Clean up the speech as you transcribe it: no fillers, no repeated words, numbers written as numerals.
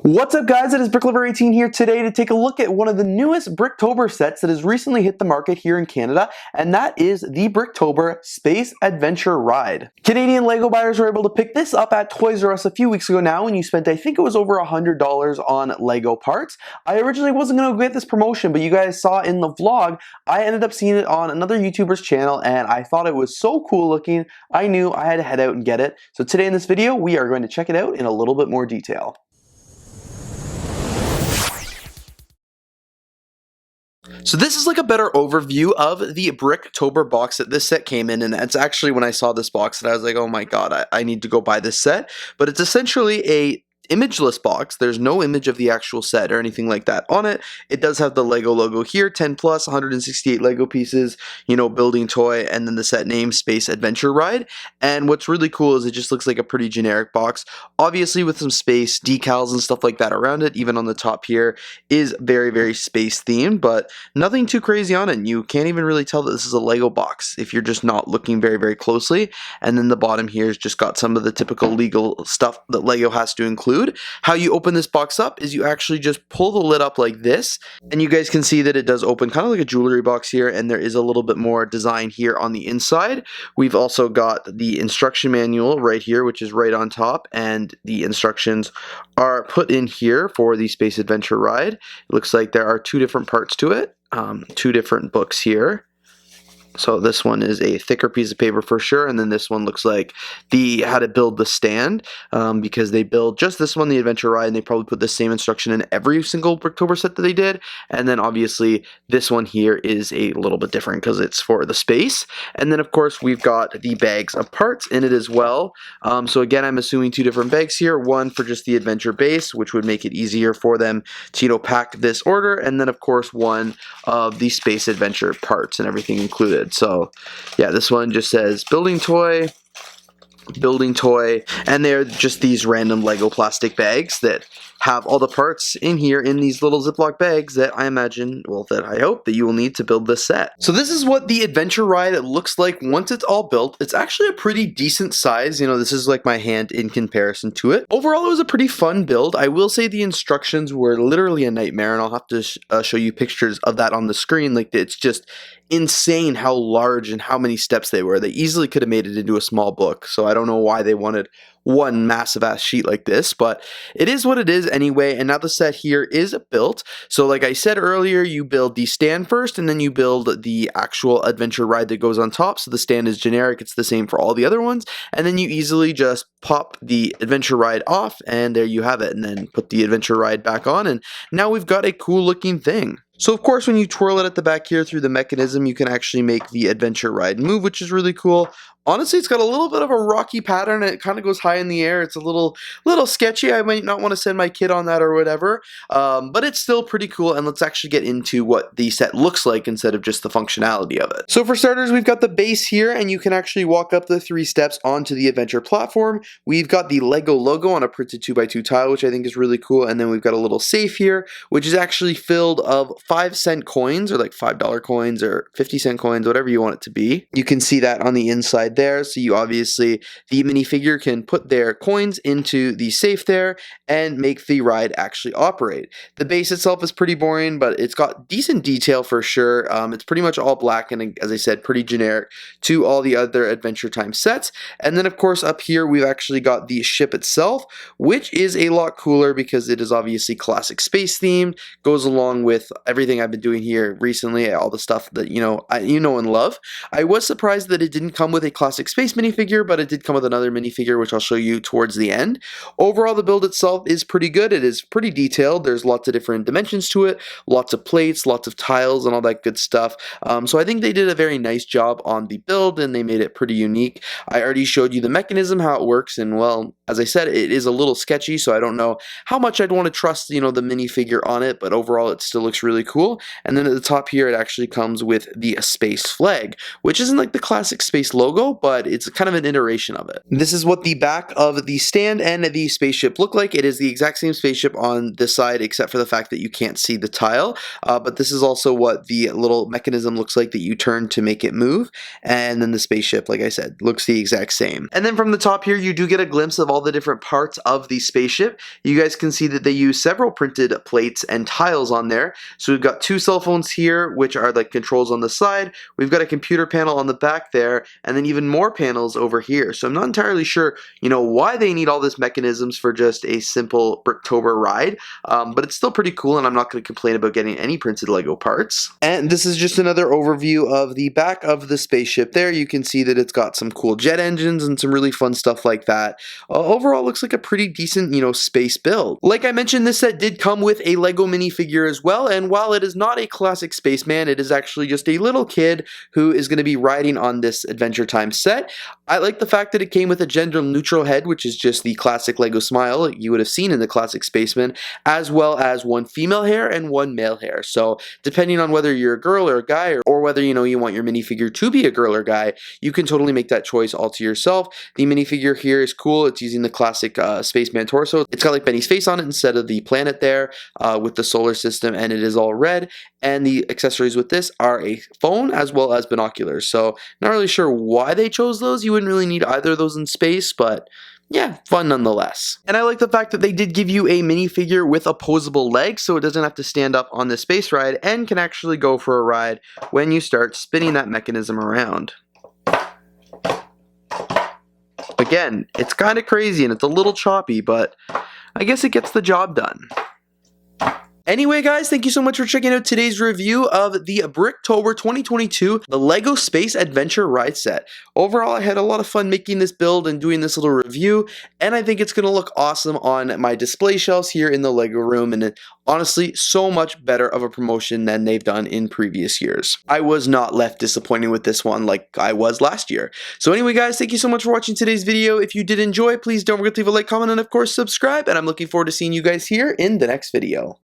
What's up guys, it is Bricktober18 here today to take a look at one of the newest Bricktober sets that has recently hit the market here in Canada, and that is the Bricktober Space Adventure Ride. Canadian LEGO buyers were able to pick this up at Toys R Us a few weeks ago now, and you spent, I think it was over $100 on LEGO parts. I originally wasn't going to get this promotion, but you guys saw in the vlog, I ended up seeing it on another YouTuber's channel, and I thought it was so cool looking, I knew I had to head out and get it. So today in this video, we are going to check it out in a little bit more detail. So this is like a better overview of the Bricktober box that this set came in, and that's actually when I saw this box that I was like, oh my god, I need to go buy this set. But it's essentially a imageless box. There's no image of the actual set or anything like that on it. It does have the LEGO logo here, 10 plus, 168 LEGO pieces, you know, building toy, and then the set name, Space Adventure Ride. And what's really cool is it just looks like a pretty generic box, obviously with some space decals and stuff like that around it. Even on the top here is very, very space themed, but nothing too crazy on it. And you can't even really tell that this is a LEGO box if you're just not looking very, very closely. And then the bottom here has just got some of the typical legal stuff that LEGO has to include. How you open this box up is you actually just pull the lid up like this, and you guys can see that it does open kind of like a jewelry box here, and there is a little bit more design here on the inside. We've also got the instruction manual right here, which is right on top, and the instructions are put in here for the Space Adventure Ride. It looks like there are two different parts to it, two different books here. So this one is a thicker piece of paper for sure, and then this one looks like the how to build the stand, because they build just this one, the Adventure Ride, and they probably put the same instruction in every single Bricktober set that they did. And then obviously this one here is a little bit different because it's for the space. And then of course we've got the bags of parts in it as well. So again, I'm assuming two different bags here, one for just the adventure base, which would make it easier for them to, you know, pack this order, and then of course one of the space adventure parts and everything included. So yeah, this one just says building toy, and they're just these random LEGO plastic bags that have all the parts in here in these little Ziploc bags that I imagine, well, that I hope that you will need to build this set. So this is what the Adventure Ride looks like once it's all built. It's actually a pretty decent size. You know, this is like my hand in comparison to it. Overall, it was a pretty fun build. I will say the instructions were literally a nightmare, and I'll have to show you pictures of that on the screen. Like, it's just insane how large and how many steps they were. They easily could have made it into a small book, so I don't know why they wanted one massive ass sheet like this, but it is what it is anyway. And now the set here is built. So like I said earlier, you build the stand first, and then you build the actual Adventure Ride that goes on top. So the stand is generic, it's the same for all the other ones, and then you easily just pop the Adventure Ride off, and there you have it, and then put the Adventure Ride back on, and now we've got a cool looking thing. So of course, when you twirl it at the back here through the mechanism, you can actually make the Adventure Ride move, which is really cool. Honestly, it's got a little bit of a rocky pattern, and it kind of goes high in the air. It's a little sketchy. I might not want to send my kid on that or whatever, but it's still pretty cool. And let's actually get into what the set looks like instead of just the functionality of it. So for starters, we've got the base here, and you can actually walk up the 3 steps onto the adventure platform. We've got the LEGO logo on a printed 2x2 tile, which I think is really cool. And then we've got a little safe here, which is actually filled of 5-cent coins, or like $5 coins or 50-cent coins, whatever you want it to be. You can see that on the inside there. So you obviously, the minifigure can put their coins into the safe there and make the ride actually operate. The base itself is pretty boring, but it's got decent detail for sure. It's pretty much all black, and as I said, pretty generic to all the other Adventure Time sets. And then of course up here we've actually got the ship itself, which is a lot cooler because it is obviously classic space themed, goes along with everything I've been doing here recently, all the stuff that you know and love. I was surprised that it didn't come with a classic space minifigure, but it did come with another minifigure, which I'll show you towards the end. Overall, the build itself is pretty good. It is pretty detailed. There's lots of different dimensions to it, lots of plates, lots of tiles, and all that good stuff. So I think they did a very nice job on the build, and they made it pretty unique. I already showed you the mechanism, how it works, and well, as I said, it is a little sketchy, so I don't know how much I'd want to trust, you know, the minifigure on it, but overall it still looks really cool. And then at the top here, it actually comes with the space flag, which isn't like the classic space logo, Lego, but it's kind of an iteration of it. This is what the back of the stand and the spaceship look like. It is the exact same spaceship on this side, except for the fact that you can't see the tile, but this is also what the little mechanism looks like that you turn to make it move, and then the spaceship, like I said, looks the exact same. And then from the top here, you do get a glimpse of all the different parts of the spaceship. You guys can see that they use several printed plates and tiles on there. So we've got 2 cell phones here, which are like controls on the side. We've got a computer panel on the back there, and then even more panels over here. So I'm not entirely sure, why they need all this mechanisms for just a simple Bricktober ride, but it's still pretty cool, and I'm not going to complain about getting any printed Lego parts. And this is just another overview of the back of the spaceship there. You can see that it's got some cool jet engines and some really fun stuff like that. Overall, looks like a pretty decent, space build. Like I mentioned, this set did come with a Lego minifigure as well, and while it is not a classic spaceman, it is actually just a little kid who is going to be riding on this Adventure Time set. I like the fact that it came with a gender-neutral head, which is just the classic Lego smile you would have seen in the classic spaceman, as well as 1 female hair and 1 male hair. So depending on whether you're a girl or a guy, or whether you want your minifigure to be a girl or guy, you can totally make that choice all to yourself. The minifigure here is cool. It's using the classic spaceman torso. It's got like Benny's face on it instead of the planet there with the solar system, and it is all red. And the accessories with this are a phone as well as binoculars. So not really sure why they chose those. You wouldn't really need either of those in space, but yeah, fun nonetheless. And I like the fact that they did give you a minifigure with opposable legs, so it doesn't have to stand up on the space ride and can actually go for a ride when you start spinning that mechanism around. Again, it's kind of crazy and it's a little choppy, but I guess it gets the job done. Anyway, guys, thank you so much for checking out today's review of the Bricktober 2022, the Lego Space Adventure Ride Set. Overall, I had a lot of fun making this build and doing this little review, and I think it's going to look awesome on my display shelves here in the Lego room, and honestly, so much better of a promotion than they've done in previous years. I was not left disappointed with this one like I was last year. So anyway, guys, thank you so much for watching today's video. If you did enjoy, please don't forget to leave a like, comment, and of course, subscribe, and I'm looking forward to seeing you guys here in the next video.